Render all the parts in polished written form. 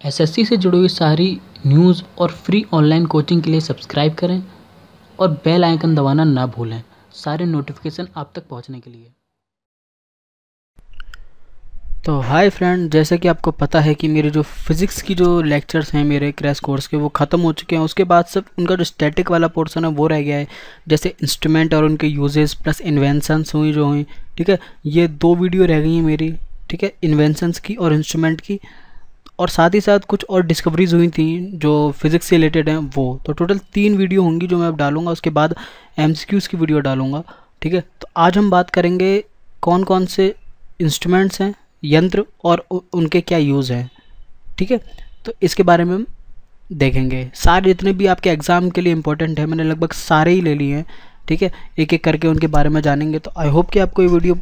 SSC से जुड़ी हुई सारी न्यूज़ और फ्री ऑनलाइन कोचिंग के लिए सब्सक्राइब करें और बेल आइकन दबाना ना भूलें सारे नोटिफिकेशन आप तक पहुंचने के लिए। तो हाय फ्रेंड, जैसे कि आपको पता है कि मेरे जो फिज़िक्स की जो लेक्चर्स हैं मेरे क्रैश कोर्स के वो ख़त्म हो चुके हैं। उसके बाद सब उनका जो स्टैटिक वाला पोर्शन है वो रह गया है, जैसे इंस्ट्रूमेंट और उनके यूजेस प्लस इन्वेंशंस हुई जो हुई। ठीक है, ये 2 वीडियो रह गई हैं मेरी। ठीक है, इन्वेंशंस की और इंस्ट्रूमेंट की, और साथ ही साथ कुछ और डिस्कवरीज हुई थी जो फिज़िक्स से रिलेटेड हैं वो। तो टोटल 3 वीडियो होंगी जो मैं अब डालूंगा। उसके बाद एमसीक्यूज़ की वीडियो डालूंगा। ठीक है, तो आज हम बात करेंगे कौन कौन से इंस्ट्रूमेंट्स हैं, यंत्र, और उनके क्या यूज़ हैं। ठीक है, तो इसके बारे में हम देखेंगे। सारे जितने भी आपके एग्ज़ाम के लिए इंपॉर्टेंट है मैंने लगभग सारे ही ले लिए हैं। ठीक है, एक एक करके उनके बारे में जानेंगे। तो आई होप कि आपको ये वीडियो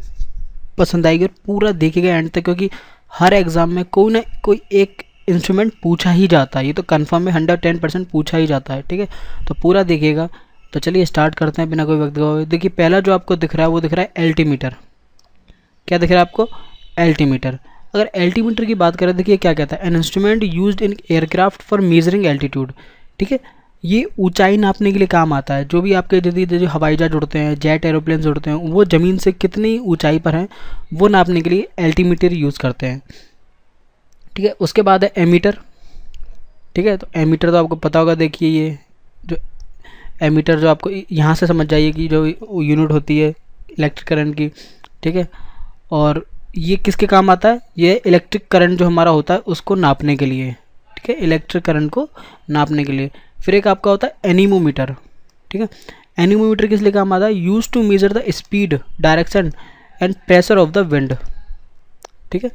पसंद आएगी और पूरा देखिएगा एंड तक, क्योंकि हर एग्ज़ाम में कोई ना कोई एक इंस्ट्रूमेंट पूछा ही जाता है। ये तो कंफर्म है, 110% पूछा ही जाता है। ठीक है, तो पूरा देखिएगा। तो चलिए स्टार्ट करते हैं बिना कोई वक्त गवाए। देखिए, पहला जो आपको दिख रहा है वो दिख रहा है एल्टीमीटर। क्या दिख रहा है आपको? एल्टीमीटर। अगर एल्टीमीटर की बात करें, देखिए क्या कहता है, an instrument used in aircraft for measuring altitude. ठीक है, ये ऊंचाई नापने के लिए काम आता है। जो भी आपके यदि जो हवाई जहाज उड़ते हैं, जेट एरोप्लेन उड़ते हैं, वो ज़मीन से कितनी ऊंचाई पर हैं वो नापने के लिए एल्टीमीटर यूज़ करते हैं। ठीक है, उसके बाद है एमीटर। ठीक है, तो एमीटर तो आपको पता होगा। देखिए ये जो एमीटर जो आपको यहाँ से समझ जाइए कि जो यूनिट होती है इलेक्ट्रिक करंट की। ठीक है, और ये किसके काम आता है? ये इलेक्ट्रिक करंट जो हमारा होता है उसको नापने के लिए। ठीक है, इलेक्ट्रिक करंट को नापने के लिए। फिर एक आपका होता है एनीमोमीटर। ठीक है, एनीमोमीटर किस लिए काम आता है? Use to measure the speed, direction and pressure of the wind. ठीक है,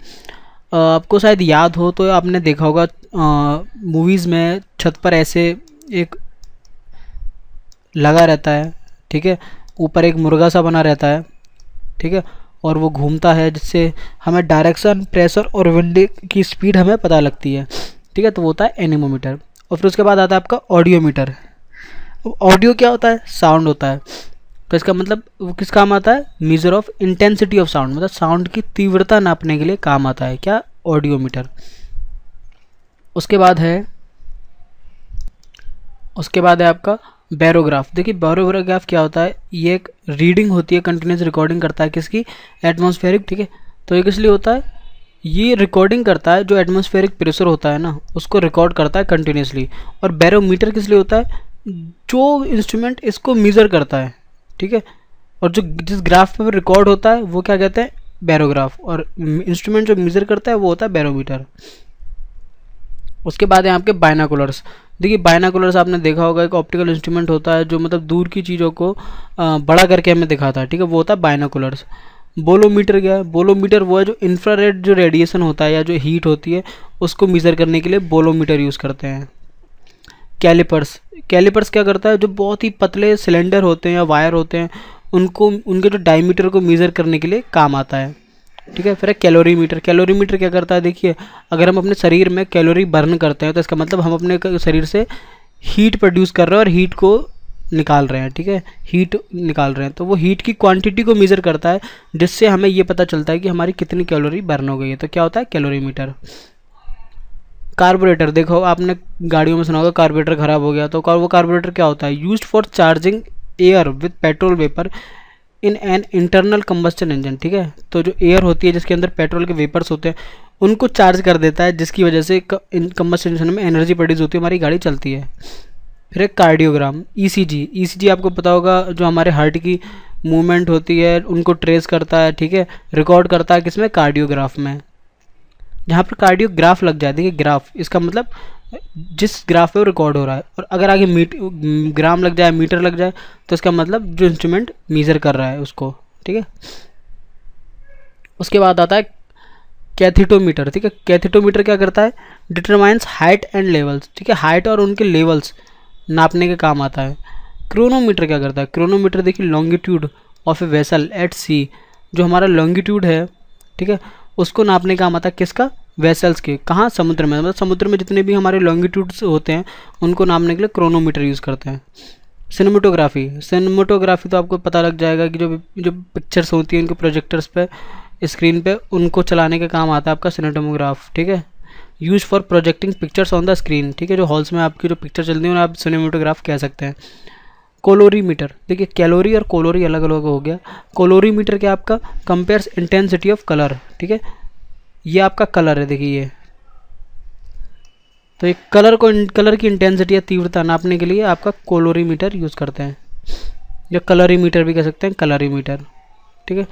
आपको शायद याद हो तो आपने देखा होगा मूवीज़ में छत पर ऐसे एक लगा रहता है। ठीक है, ऊपर एक मुर्गा सा बना रहता है। ठीक है, और वो घूमता है जिससे हमें डायरेक्शन, प्रेशर और विंड की स्पीड हमें पता लगती है। ठीक है, तो वो होता है एनीमोमीटर। और फिर उसके बाद आता है आपका ऑडियोमीटर। ऑडियो क्या होता है? साउंड होता है। तो इसका मतलब वो किस काम आता है? Measure of intensity of sound, मतलब साउंड की तीव्रता नापने के लिए काम आता है क्या? ऑडियोमीटर। उसके बाद है आपका बैरोग्राफ। देखिए बैरोग्राफ क्या होता है? ये एक रीडिंग होती है, कंटिन्यूस रिकॉर्डिंग करता है किसकी? एटमॉस्फेरिक। ठीक है, तो ये किस लिए होता है? ये रिकॉर्डिंग करता है जो एटमॉस्फेरिक प्रेशर होता है ना, उसको रिकॉर्ड करता है कंटिन्यूसली। और बैरोमीटर किस लिए होता है? जो इंस्ट्रूमेंट इसको मेज़र करता है। ठीक है, और जो जिस ग्राफ पर रिकॉर्ड होता है वो क्या कहते हैं? बैरोग्राफ। और इंस्ट्रूमेंट जो मेज़र करता है वो होता है बैरोमीटर। उसके बाद है आपके बायनाकुलर्स। देखिए बायनाकुलर्स आपने देखा होगा, एक ऑप्टिकल इंस्ट्रूमेंट होता है जो मतलब दूर की चीज़ों को बड़ा करके हमें दिखाता है। ठीक है, वो होता है बायनाकुलर्स। बोलोमीटर क्या है? बोलोमीटर वो है जो इंफ्रारेड जो रेडिएशन होता है या जो हीट होती है उसको मेज़र करने के लिए बोलोमीटर यूज़ करते हैं। कैलिपर्स क्या करता है? जो बहुत ही पतले सिलेंडर होते हैं या वायर होते हैं उनको, उनके जो डायमीटर को मेज़र करने के लिए काम आता है। ठीक है, फिर है कैलोरीमीटर। कैलोरीमीटर क्या करता है? देखिए, अगर हम अपने शरीर में कैलोरी बर्न करते हैं तो इसका मतलब हम अपने शरीर से हीट प्रोड्यूस कर रहे हैं और हीट को निकाल रहे हैं। ठीक है, हीट निकाल रहे हैं, तो वो हीट की क्वांटिटी को मेज़र करता है जिससे हमें ये पता चलता है कि हमारी कितनी कैलोरी बर्न हो गई है। तो क्या होता है? कैलोरीमीटर। कार्बोरेटर, देखो आपने गाड़ियों में सुना होगा कार्बोरेटर ख़राब हो गया तो वो कार्बोरेटर क्या होता है? Used for charging air with petrol vapour in an internal combustion engine. ठीक है, तो जो एयर होती है जिसके अंदर पेट्रोल के वेपर्स होते हैं उनको चार्ज कर देता है, जिसकी वजह से कंबस्टन इंजन में एनर्जी प्रोड्यूस होती है, हमारी गाड़ी चलती है। फिर एक कार्डियोग्राम, ईसीजी। ईसीजी आपको पता होगा जो हमारे हार्ट की मूवमेंट होती है उनको ट्रेस करता है। ठीक है, रिकॉर्ड करता है किसमें? कार्डियोग्राफ में। जहाँ पर कार्डियोग्राफ लग जाए, देखिए ग्राफ इसका मतलब जिस ग्राफ पे वो रिकॉर्ड हो रहा है, और अगर आगे ग्राम लग जाए, मीटर लग जाए, तो इसका मतलब जो इंस्ट्रूमेंट मेज़र कर रहा है उसको। ठीक है, उसके बाद आता है कैथीटोमीटर। ठीक है, कैथीटोमीटर क्या करता है? Determines height and levels. ठीक है, हाइट और उनके लेवल्स नापने के काम आता है। क्रोनोमीटर क्या करता है? क्रोनोमीटर देखिए longitude of a vessel at sea, जो हमारा लॉन्गिट्यूड है, ठीक है, उसको नापने का काम आता है किसका? वेसल्स के। कहाँ? समुद्र में। मतलब समुद्र में जितने भी हमारे लॉन्गिट्यूड्स होते हैं उनको नापने के लिए क्रोनोमीटर यूज़ करते हैं। सिनेमेटोग्राफी तो आपको पता लग जाएगा कि जो पिक्चर्स होती हैं उनके प्रोजेक्टर्स पे, स्क्रीन पे, उनको चलाने का काम आता है आपका सिनेमेटोग्राफ। ठीक है, use for projecting pictures on the screen, ठीक है, जो हॉल्स में आपकी जो पिक्चर चलती है उन्हें आप सिनेमेटोग्राफ कह सकते हैं। कोलोरीमीटर, देखिए कैलोरी और कोलोरी अलग अलग हो गया। कोलोरीमीटर क्या आपका कंपेयर्स इंटेंसिटी ऑफ कलर, ठीक है, ये आपका कलर है, देखिए ये, तो ये कलर की इंटेंसिटी या तीव्रता नापने के लिए आपका कोलोरीमीटर यूज़ करते हैं, या कलरीमीटर भी कह सकते हैं, कलरीमीटर, ठीक है।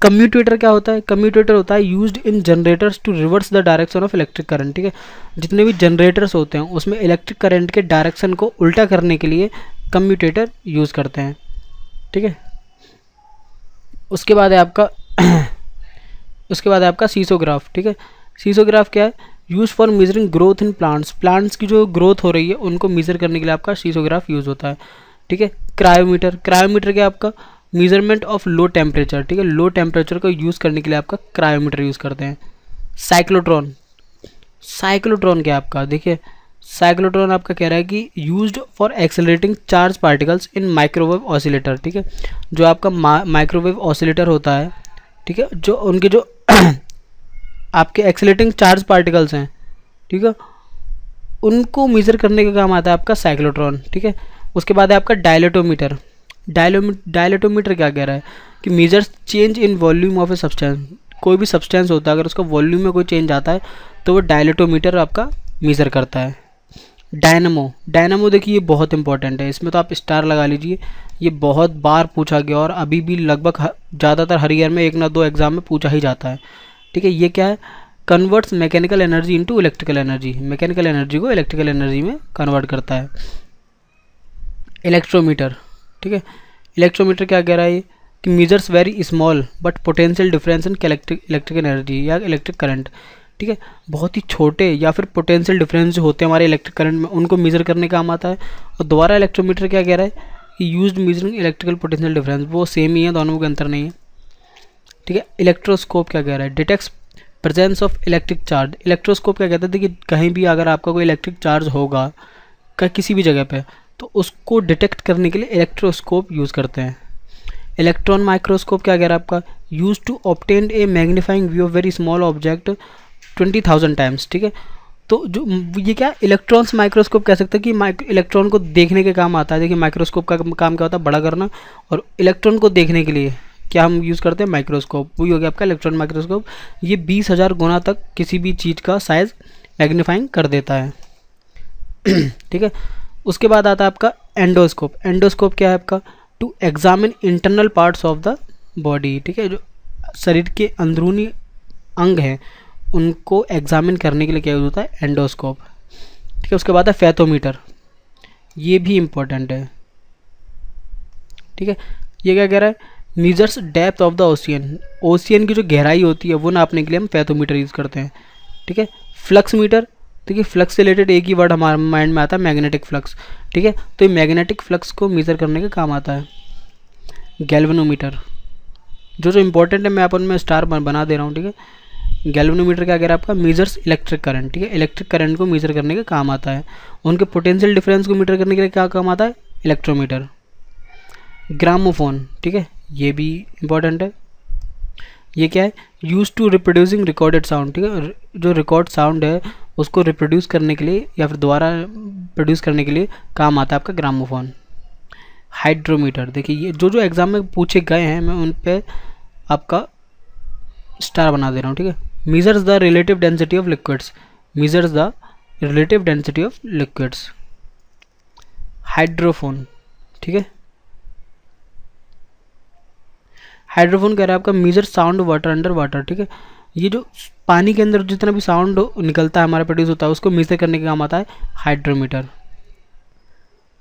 कम्यूटेटर क्या होता है? कम्यूटेटर होता है used in generators to reverse the direction of electric current, ठीक है, जितने भी जनरेटर्स होते हैं उसमें इलेक्ट्रिक करंट के डायरेक्शन को उल्टा करने के लिए कम्यूटेटर यूज़ करते हैं, ठीक है। उसके बाद है आपका सीसोग्राफ, ठीक है। सीसोग्राफ क्या है? Use for measuring growth in plants की जो ग्रोथ हो रही है उनको मेजर करने के लिए आपका सीसोग्राफ यूज़ होता है, ठीक है। क्रायोमीटर क्या आपका मेजरमेंट ऑफ लो टेम्परेचर, ठीक है, लो टेम्परेचर को यूज़ करने के लिए आपका क्रायोमीटर यूज़ करते हैं। साइक्लोट्रॉन क्या आपका, देखिए साइक्लोट्रॉन आपका कह रहा है कि used for accelerating charge particles in microwave oscillator, ठीक है, जो आपका माइक्रोवेव ऑसिलेटर होता है, ठीक है, जो उनके जो आपके एक्सेलरेटिंग चार्ज पार्टिकल्स हैं, ठीक है, उनको मेजर करने का काम आता है आपका साइक्लोट्रॉन, ठीक है। उसके बाद है आपका डायलेटोमीटर। डायलेटोमीटर क्या कह रहा है कि measures change in volume of a substance, कोई भी सब्सटेंस होता है अगर उसका वॉल्यूम में कोई चेंज आता है तो वो डायलेटोमीटर आपका मेज़र करता है। डायनामो देखिए ये बहुत इंपॉर्टेंट है, इसमें तो आप स्टार लगा लीजिए, ये बहुत बार पूछा गया और अभी भी लगभग ज़्यादातर हर ईयर में 1 ना 2 एग्जाम में पूछा ही जाता है, ठीक है। ये क्या है? Converts mechanical energy into electrical energy, mechanical energy को इलेक्ट्रिकल एनर्जी में कन्वर्ट करता है। इलेक्ट्रोमीटर, ठीक है, इलेक्ट्रोमीटर क्या कह रहा है कि measures very small but potential difference in electric energy या इलेक्ट्रिक करंट, ठीक है, बहुत ही छोटे या फिर पोटेंशियल डिफरेंस जो होते हैं हमारे इलेक्ट्रिक करंट में उनको मेजर करने का काम आता है। और दोबारा इलेक्ट्रोमीटर क्या कह रहा है कि used measuring electrical potential difference, वो सेम ही है, दोनों में अंतर नहीं है, ठीक है। इलेक्ट्रोस्कोप क्या कह रहा है? Detects presence of electric charge. Electroscope क्या कहता है? देखिए कहीं भी अगर आपका कोई इलेक्ट्रिक चार्ज होगा किसी भी जगह पे तो उसको डिटेक्ट करने के लिए इलेक्ट्रोस्कोप यूज़ करते हैं। इलेक्ट्रॉन माइक्रोस्कोप क्या कह रहा है आपका? Use to obtain a magnifying view of very small object 20,000 times, ठीक है। तो जो ये क्या इलेक्ट्रॉन्स माइक्रोस्कोप कह सकते हैं कि इलेक्ट्रॉन को देखने के काम आता है। देखिए माइक्रोस्कोप का काम क्या होता है? बड़ा करना, और इलेक्ट्रॉन को देखने के लिए क्या हम यूज़ करते हैं? माइक्रोस्कोप। वही हो गया आपका इलेक्ट्रॉन माइक्रोस्कोप। ये 20,000 गुना तक किसी भी चीज़ का साइज़ मैग्नीफाइंग कर देता है, ठीक है। उसके बाद आता है आपका एंडोस्कोप। एंडोस्कोप क्या है आपका? To examine internal parts of the body, ठीक है, जो शरीर के अंदरूनी अंग हैं उनको एग्जामिन करने के लिए क्या यूज होता है? एंडोस्कोप, ठीक है। उसके बाद है फैथोमीटर, ये भी इम्पोर्टेंट है, ठीक है। ये क्या कह रहा है? Measures depth of the ocean की जो गहराई होती है वो नापने के लिए हम फैथोमीटर यूज़ करते हैं, ठीक है। फ्लक्स मीटर, देखिए फ्लक्स से रिलेटेड एक ही वर्ड हमारे माइंड में आता है, मैग्नेटिक फ्लक्स, ठीक है, तो ये मैग्नेटिक फ्लक्स को मेज़र करने का काम आता है। गैल्वेनोमीटर, जो इंपॉर्टेंट है मैं अपन में स्टार बना दे रहा हूँ, ठीक है। गैल्वेनोमीटर क्या कह रहा है आपका? मेजर्स इलेक्ट्रिक करंट, ठीक है, इलेक्ट्रिक करंट को मेजर करने का काम आता है। उनके पोटेंशियल डिफरेंस को मीटर करने के लिए क्या काम आता है? इलेक्ट्रोमीटर। ग्रामोफोन, ठीक है, ये भी इम्पॉर्टेंट है। ये क्या है? Use to reproducing recorded sound, ठीक है, जो रिकॉर्ड साउंड है उसको रिप्रोड्यूस करने के लिए या फिर दोबारा प्रोड्यूस करने के लिए काम आता है आपका ग्रामोफोन। हाइड्रोमीटर, देखिए ये जो एग्जाम में पूछे गए हैं मैं उन पे आपका स्टार बना दे रहा हूँ, ठीक है। Measures the relative density of liquids, measures the relative density of liquids. Hydrophone, ठीक है, हाइड्रोफोन कह रहा है आपका measure sound water under water, ठीक है, ये जो पानी के अंदर जितना भी साउंड निकलता है हमारा प्रोड्यूस होता है उसको मेजर करने का काम आता है हाइड्रोमीटर।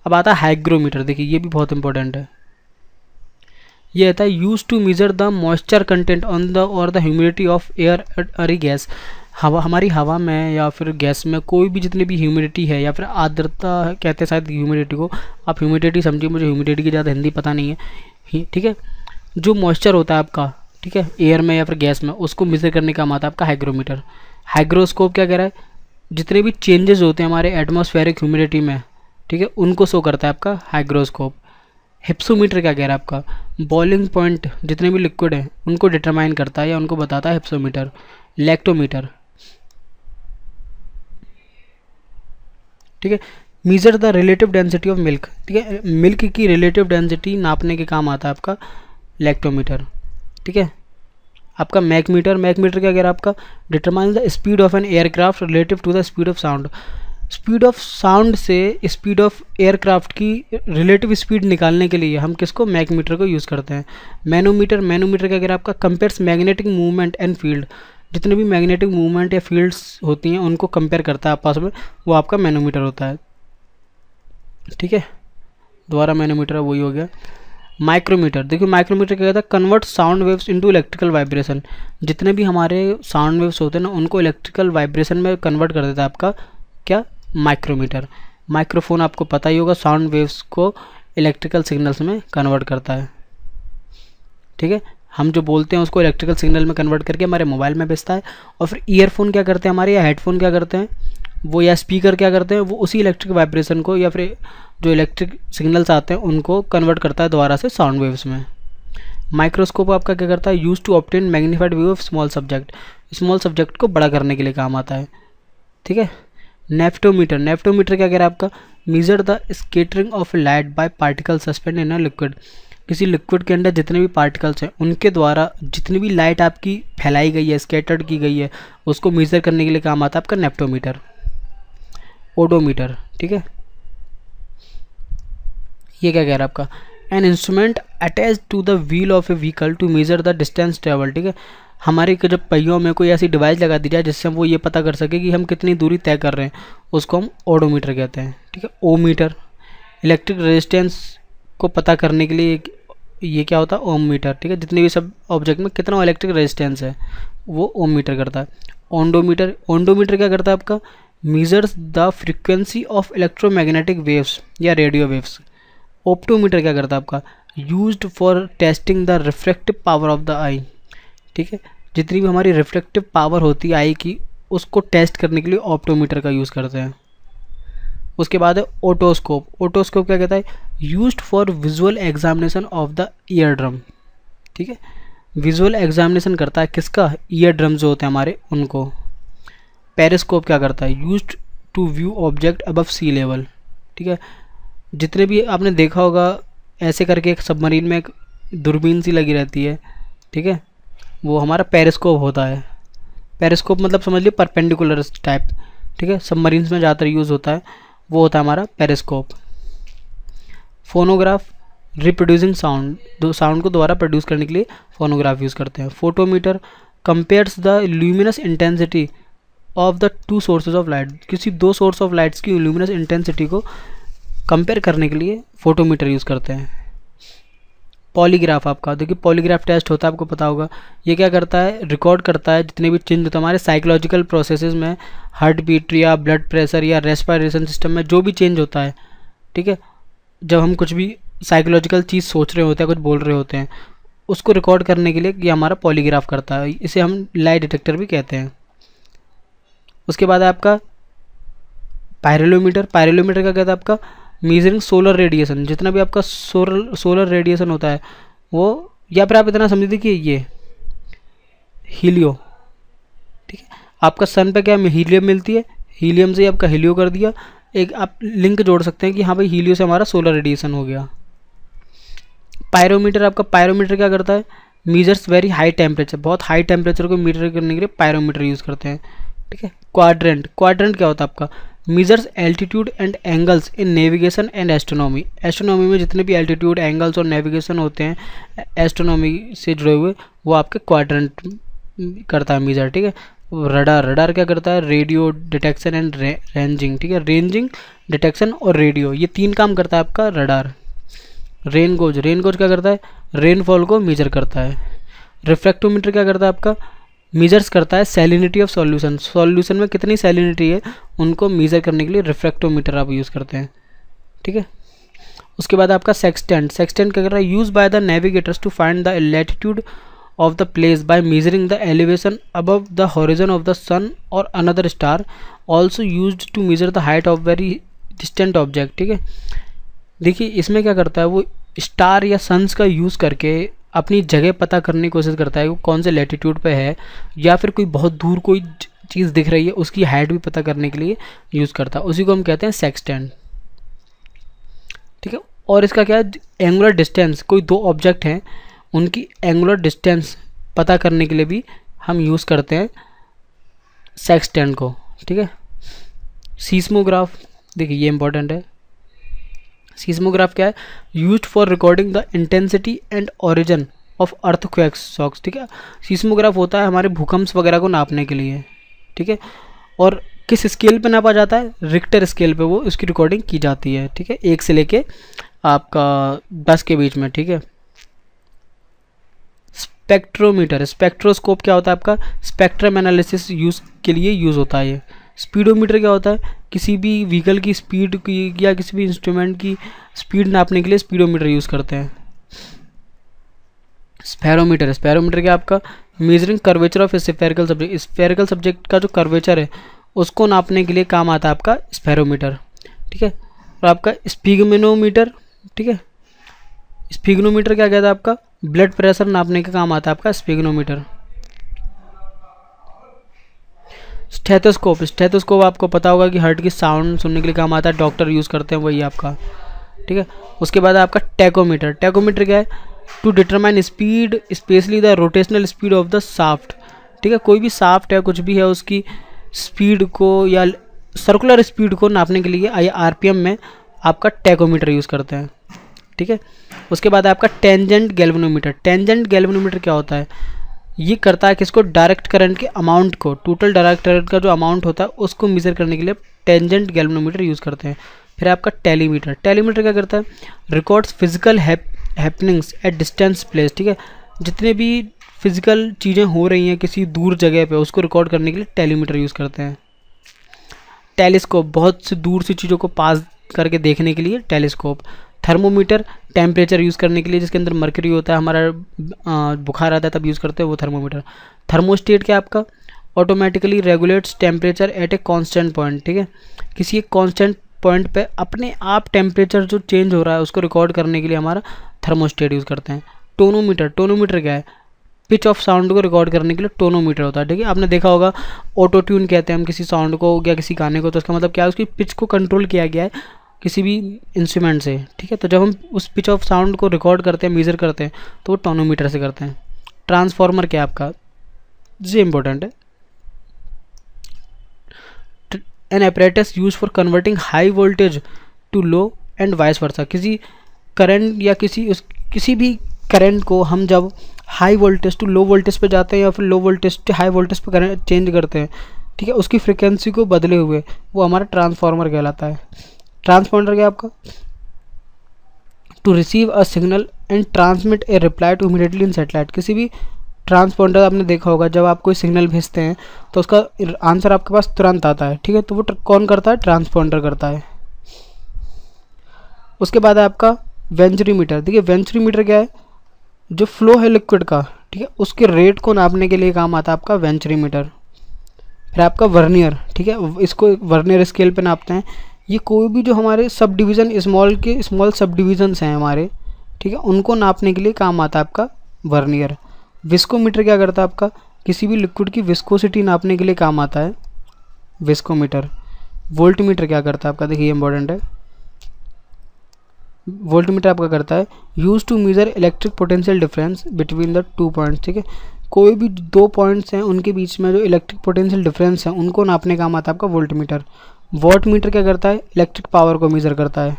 अब आता है हाइग्रोमीटर, देखिए ये भी बहुत इंपॉर्टेंट है। ये आता है use to measure the moisture content on the और द ह्यूमिडिटी ऑफ एयर और गैस। हमारी हवा में या फिर गैस में कोई भी जितनी भी ह्यूमिडिटी है या फिर आर्द्रता कहते हैं शायद ह्यूमिडिटी को, आप ह्यूमिडिटी समझिए, मुझे ह्यूमिडिटी की ज़्यादा हिंदी पता नहीं है, ठीक है। जो मॉइस्चर होता है आपका, ठीक है, एयर में या फिर गैस में, उसको मेजर करने का काम आता है आपका हाइग्रोमीटर। हाइग्रोस्कोप क्या कह रहा है? जितने भी चेंजेस होते हैं हमारे एटमॉस्फेरिक ह्यूमिडिटी में, ठीक है, उनको शो करता है आपका हाइग्रोस्कोप। हिप्सोमीटर क्या कह रहा है आपका? बॉइलिंग पॉइंट जितने भी लिक्विड हैं उनको डिटरमाइन करता है या उनको बताता है हिप्सोमीटर। लैक्टोमीटर, ठीक है। Measure the relative density of milk, ठीक है, मिल्क की रिलेटिव डेंसिटी नापने के काम आता है आपका लैक्टोमीटर, ठीक है। आपका मैकमीटर, मैकमीटर क्या कह रहा है आपका, determine the speed of an aircraft relative to the speed of sound. Speed of sound से स्पीड ऑफ एयरक्राफ्ट की रिलेटिव स्पीड निकालने के लिए हम किसको, मैकमीटर को यूज़ करते हैं। मैनोमीटर, मैनोमीटर क्या कह रहा है आपका, compares magnetic movement and field, जितने भी मैग्नेटिक मूवमेंट या फील्ड्स होती हैं उनको कंपेयर करता है आपस में, वो आपका मैनोमीटर होता है, ठीक है। दोबारा मैनोमीटर वही हो गया। माइक्रोमीटर, देखिए माइक्रोमीटर क्या कहता है, convert sound waves into electrical vibration, जितने भी हमारे साउंड वेव्स होते हैं ना उनको इलेक्ट्रिकल वाइब्रेशन में कन्वर्ट कर देता है आपका क्या, माइक्रोमीटर। माइक्रोफोन आपको पता ही होगा, साउंड वेव्स को इलेक्ट्रिकल सिग्नल्स में कन्वर्ट करता है, ठीक है। हम जो बोलते हैं उसको इलेक्ट्रिकल सिग्नल में कन्वर्ट करके हमारे मोबाइल में भेजता है। और फिर ईयरफोन क्या करते हैं हमारे, या हेडफोन क्या करते हैं वो, या स्पीकर क्या करते हैं वो, उसी इलेक्ट्रिक वाइब्रेशन को या फिर जो इलेक्ट्रिक सिग्नल्स आते हैं उनको कन्वर्ट करता है दोबारा से साउंड वेव्स में। माइक्रोस्कोप आपका क्या करता है, use to obtain magnified view of small subject, small subject को बड़ा करने के लिए काम आता है, ठीक है। नेफ्टोमीटर, नेफ्टोमीटर क्या कह रहा है आपका, measure the scattering of light by particle suspend in a liquid, किसी लिक्विड के अंदर जितने भी पार्टिकल्स हैं उनके द्वारा जितनी भी लाइट आपकी फैलाई गई है, स्कैटर्ड की गई है, उसको मेज़र करने के लिए काम आता है आपका नेफ्टोमीटर। ओडोमीटर, ठीक है, ये क्या कह रहा है आपका, an instrument attach to the wheel of a vehicle to measure the distance travel, ठीक है। हमारे जब पहियों में कोई ऐसी डिवाइस लगा दी जाए जिससे हम वो ये पता कर सके कि हम कितनी दूरी तय कर रहे हैं, उसको हम ओडोमीटर कहते हैं, ठीक है। ओमीटर, इलेक्ट्रिक रेजिस्टेंस को पता करने के लिए ये क्या होता है, ओम मीटर, ठीक है। जितने भी सब ऑब्जेक्ट में कितना इलेक्ट्रिक रेजिस्टेंस है वो ओम मीटर करता है। ओंडोमीटर, ओंडोमीटर क्या करता है आपका, measures the frequency of electromagnetic waves या रेडियो वेव्स। ऑप्टोमीटर क्या करता है आपका, used for testing the refractive power of the eye, ठीक है। जितनी भी हमारी रिफ्लेक्टिव पावर होती है आई की उसको टेस्ट करने के लिए ऑप्टोमीटर का यूज़ करते हैं। उसके बाद है ओटोस्कोप, ओटोस्कोप क्या कहता है, used for visual examination of the ear drum, ठीक है। विजुअल एग्जामिनेशन करता है किसका, ईयर ड्रम जो होते हैं हमारे उनको। पेरिस्कोप क्या करता है, used to view object above sea level, ठीक है। जितने भी आपने देखा होगा ऐसे करके एक सबमरीन में एक दूरबीन सी लगी रहती है, ठीक है, वो हमारा पेरिस्कोप होता है। पेरिस्कोप मतलब समझ लीजिए परपेंडिकुलर टाइप, ठीक है, सबमरीन्स में ज़्यादातर यूज़ होता है, वो होता है हमारा पेरिस्कोप। फोनोग्राफ, रिप्रोड्यूसिंग साउंड, दो साउंड को दोबारा प्रोड्यूस करने के लिए फोनोग्राफ यूज़ करते हैं। Photometer compares the luminous intensity of the two sources of light, किसी दो सोर्स ऑफ लाइट्स की ल्यूमिनस इंटेंसिटी को कंपेयर करने के लिए फोटोमीटर यूज़ करते हैं। पॉलीग्राफ आपका, देखिए पॉलीग्राफ टेस्ट होता है आपको पता होगा, ये क्या करता है, रिकॉर्ड करता है जितने भी चेंज होते हैं हमारे साइकोलॉजिकल प्रोसेसेस में, हार्ट बीट या ब्लड प्रेशर या रेस्पिरेशन सिस्टम में जो भी चेंज होता है, ठीक है। जब हम कुछ भी साइकोलॉजिकल चीज़ सोच रहे होते हैं, कुछ बोल रहे होते हैं, उसको रिकॉर्ड करने के लिए ये हमारा पॉलीग्राफ करता है, इसे हम लाई डिटेक्टर भी कहते हैं। उसके बाद आपका पायरोमीटर, पायरोमीटर क्या कहता है आपका, मेजरिंग सोलर रेडिएशन, जितना भी आपका सोलर रेडिएशन होता है वो, या फिर आप इतना समझ लीजिए कि ये हीलियो, ठीक है, आपका सन पे क्या हीलियम मिलती है, हीलियम से आपका हीलियो कर दिया, एक आप लिंक जोड़ सकते हैं कि हाँ भाई हीलियो से हमारा सोलर रेडिएशन हो गया। पायरोमीटर, आपका पायरोमीटर क्या करता है, मीजर्स वेरी हाई टेम्परेचर, बहुत हाई टेम्परेचर को मीटर करने के लिए पायरोमीटर यूज़ करते हैं, ठीक है। क्वाड्रेंट, क्वाड्रेंट क्या होता है आपका, measures altitude and angles in navigation and astronomy, astronomy में जितने भी एल्टीट्यूड एंगल्स और नेविगेशन होते हैं एस्ट्रोनॉमी से जुड़े हुए वो आपके क्वाड्रेंट करता है मीजर, ठीक है। रडार, रडार क्या करता है, रेडियो डिटेक्शन एंड रेंजिंग, ठीक है, रेंजिंग, डिटेक्शन और रेडियो, ये तीन काम करता है आपका radar. Rain goes, rain goes क्या करता है, रेनफॉल को मेजर करता है। रिफ्रैक्टोमीटर क्या करता है आपका, मेजर्स करता है सैलिनिटी ऑफ सॉल्यूशन, सॉल्यूशन में कितनी सैलिनिटी है उनको मेजर करने के लिए रिफ्रैक्टोमीटर आप यूज़ करते हैं, ठीक है। उसके बाद आपका सेक्सटेंट, सेक्सटेंट क्या कर रहा है, use by the navigators to find the latitude of the place by measuring the elevation above the horizon of the sun और another star, also used to measure the height of very distant object, ठीक है। देखिए इसमें क्या करता है वो star या सन्स का यूज़ करके अपनी जगह पता करने की कोशिश करता है वो कौन से लैटिट्यूड पे है, या फिर कोई बहुत दूर कोई चीज़ दिख रही है उसकी हाइट भी पता करने के लिए यूज़ करता है, उसी को हम कहते हैं सेक्सटेंट। ठीक है, और इसका क्या है, एंगुलर डिस्टेंस, कोई दो ऑब्जेक्ट हैं उनकी एंगुलर डिस्टेंस पता करने के लिए भी हम यूज़ करते हैं सेक्सटेंट को। ठीक है, सीस्मोग्राफ, देखिए ये इंपॉर्टेंट है। सीस्मोग्राफ क्या है, used for recording the intensity and origin of earthquakes shocks. ठीक है, सीस्मोग्राफ होता है हमारे भूकंप वगैरह को नापने के लिए। ठीक है, और किस स्केल पे नापा जाता है, रिक्टर स्केल पे वो इसकी रिकॉर्डिंग की जाती है। ठीक है, 1 से लेके आपका 10 के बीच में। ठीक है, स्पेक्ट्रोमीटर, स्पेक्ट्रोस्कोप क्या होता है आपका, स्पेक्ट्रम एनालिसिस यूज़ के लिए यूज़ होता है ये। स्पीडोमीटर क्या होता है, किसी भी व्हीकल की स्पीड की या किसी भी इंस्ट्रूमेंट की स्पीड नापने के लिए स्पीडोमीटर यूज़ करते हैं। स्फेरोमीटर, स्फेरोमीटर क्या आपका, measuring curvature of spherical subject, spherical subject का जो कर्वेचर है उसको नापने के लिए काम आता है आपका स्फेरोमीटर। ठीक है, और आपका स्पिग्मेनोमीटर। ठीक है, स्पिग्नोमीटर क्या कहता है आपका, ब्लड प्रेशर नापने का काम आता है आपका स्पिग्नोमीटर। स्टेथोस्कोप, स्टेथोस्कोप आपको पता होगा कि हार्ट की साउंड सुनने के लिए काम आता है, डॉक्टर यूज़ करते हैं वही आपका। ठीक है, उसके बाद आपका टैकोमीटर, टैकोमीटर क्या है, to determine speed specially the rotational speed of the shaft. ठीक है, कोई भी शाफ्ट है कुछ भी है उसकी स्पीड को या सर्कुलर स्पीड को नापने के लिए या आरपीएम में आपका टैकोमीटर यूज़ करते हैं। ठीक है, उसके बाद आपका टेंजेंट गैल्वेनोमीटर, टेंजेंट गैल्वेनोमीटर क्या होता है, ये करता है किसको, डायरेक्ट करंट के अमाउंट को, टोटल डायरेक्ट करंट का जो अमाउंट होता है उसको मेजर करने के लिए टेंजेंट गैल्वेनोमीटर यूज़ करते हैं। फिर आपका टेलीमीटर, टेलीमीटर क्या करता है, records physical happenings at distance place. ठीक है, जितने भी फिजिकल चीज़ें हो रही हैं किसी दूर जगह पे उसको रिकॉर्ड करने के लिए टेलीमीटर यूज़ करते हैं। टेलीस्कोप, बहुत से दूर सी चीज़ों को पास करके देखने के लिए टेलीस्कोप। थर्मोमीटर, टेम्परेचर यूज़ करने के लिए, जिसके अंदर मर्करी होता है, हमारा बुखार आता है तब यूज़ करते हैं वो थर्मोमीटर। थर्मोस्टेट क्या आपका, automatically regulates temperature at a constant point. ठीक है, किसी एक कांस्टेंट पॉइंट पे अपने आप टेम्परेचर जो चेंज हो रहा है उसको रिकॉर्ड करने के लिए हमारा थर्मोस्टेट यूज़ करते हैं। टोनोमीटर, टोनोमीटर क्या है, पिच ऑफ साउंड को रिकॉर्ड करने के लिए टोनोमीटर होता है। ठीक है, आपने देखा होगा ऑटो ट्यून कहते हैं हम किसी साउंड को या किसी गाने को, तो उसका मतलब क्या है, उसकी पिच को कंट्रोल किया गया है किसी भी इंस्ट्रूमेंट से। ठीक है, तो जब हम उस पिच ऑफ साउंड को रिकॉर्ड करते हैं, मेजर करते हैं, तो वो टोनोमीटर से करते हैं। ट्रांसफार्मर क्या आपका, ये इंपॉर्टेंट है, an apparatus use for converting high voltage to low and vice versa. किसी करंट या किसी भी करंट को हम जब high voltage to low voltage पे जाते हैं या फिर low voltage to high voltage पे करंट चेंज करते हैं, ठीक है, उसकी फ्रिक्वेंसी को बदले हुए वो हमारा ट्रांसफार्मर कहलाता है। ट्रांसपॉन्डर क्या आपका, to receive a signal and transmit a reply to immediately in satellite. किसी भी ट्रांसपॉन्डर आपने देखा होगा, जब आप कोई सिग्नल भेजते हैं तो उसका आंसर आपके पास तुरंत आता है। ठीक है, तो वो कौन करता है, ट्रांसपॉन्डर करता है। उसके बाद है आपका वेंचुरीमीटर। देखिए वेंचुरीमीटर क्या है, जो फ्लो है लिक्विड का, ठीक है, उसके रेट को नापने के लिए काम आता है आपका वेंचुरीमीटर। फिर आपका वर्नियर, ठीक है, इसको वर्नियर स्केल पे नापते हैं। ये कोई भी जो हमारे सब डिवीज़न स्मॉल सब डिवीजन्स हैं हमारे, ठीक है, उनको नापने के लिए काम आता है आपका वर्नियर। विस्कोमीटर क्या करता है आपका, किसी भी लिक्विड की विस्कोसिटी नापने के लिए काम आता है विस्कोमीटर। वोल्टमीटर क्या करता है आपका, देखिए इंपॉर्टेंट है, वोल्टमीटर आपका करता है use to measure electric potential difference between the 2 points. ठीक है, कोई भी 2 पॉइंट्स हैं उनके बीच में जो इलेक्ट्रिक पोटेंशियल डिफरेंस है उनको नापने का काम आता है आपका वोल्टमीटर। वॉटमीटर क्या करता है, इलेक्ट्रिक पावर को मेजर करता है।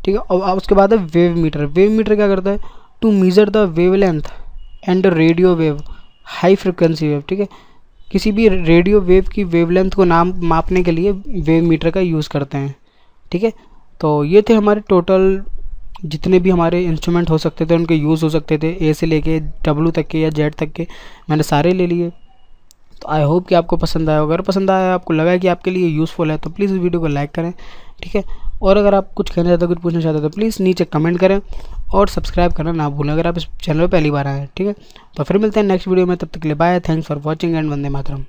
ठीक है, और उसके बाद है वेव मीटर। वेव मीटर क्या करता है, to measure the wavelength and radio wave high frequency wave. ठीक है, किसी भी रेडियो वेव की वेवलेंथ को मापने के लिए वेव मीटर का यूज़ करते हैं। ठीक है, तो ये थे हमारे टोटल जितने भी हमारे इंस्ट्रूमेंट हो सकते थे, उनके यूज़ हो सकते थे, ए से लेके डब्ल्यू तक के या जेड तक के, मैंने सारे ले लिए। तो आई होप कि आपको पसंद आया। अगर पसंद आया, आपको लगा कि आपके लिए यूज़फुल है, तो प्लीज़ इस वीडियो को लाइक करें। ठीक है, और अगर आप कुछ कहना चाहते हो, कुछ पूछना चाहते हो, तो प्लीज़ नीचे कमेंट करें और सब्सक्राइब करना ना भूलें अगर आप इस चैनल पर पहली बार आए हैं। ठीक है, तो फिर मिलते हैं नेक्स्ट वीडियो में, तब तक के लिए bye, thanks for watching and Vande Mataram.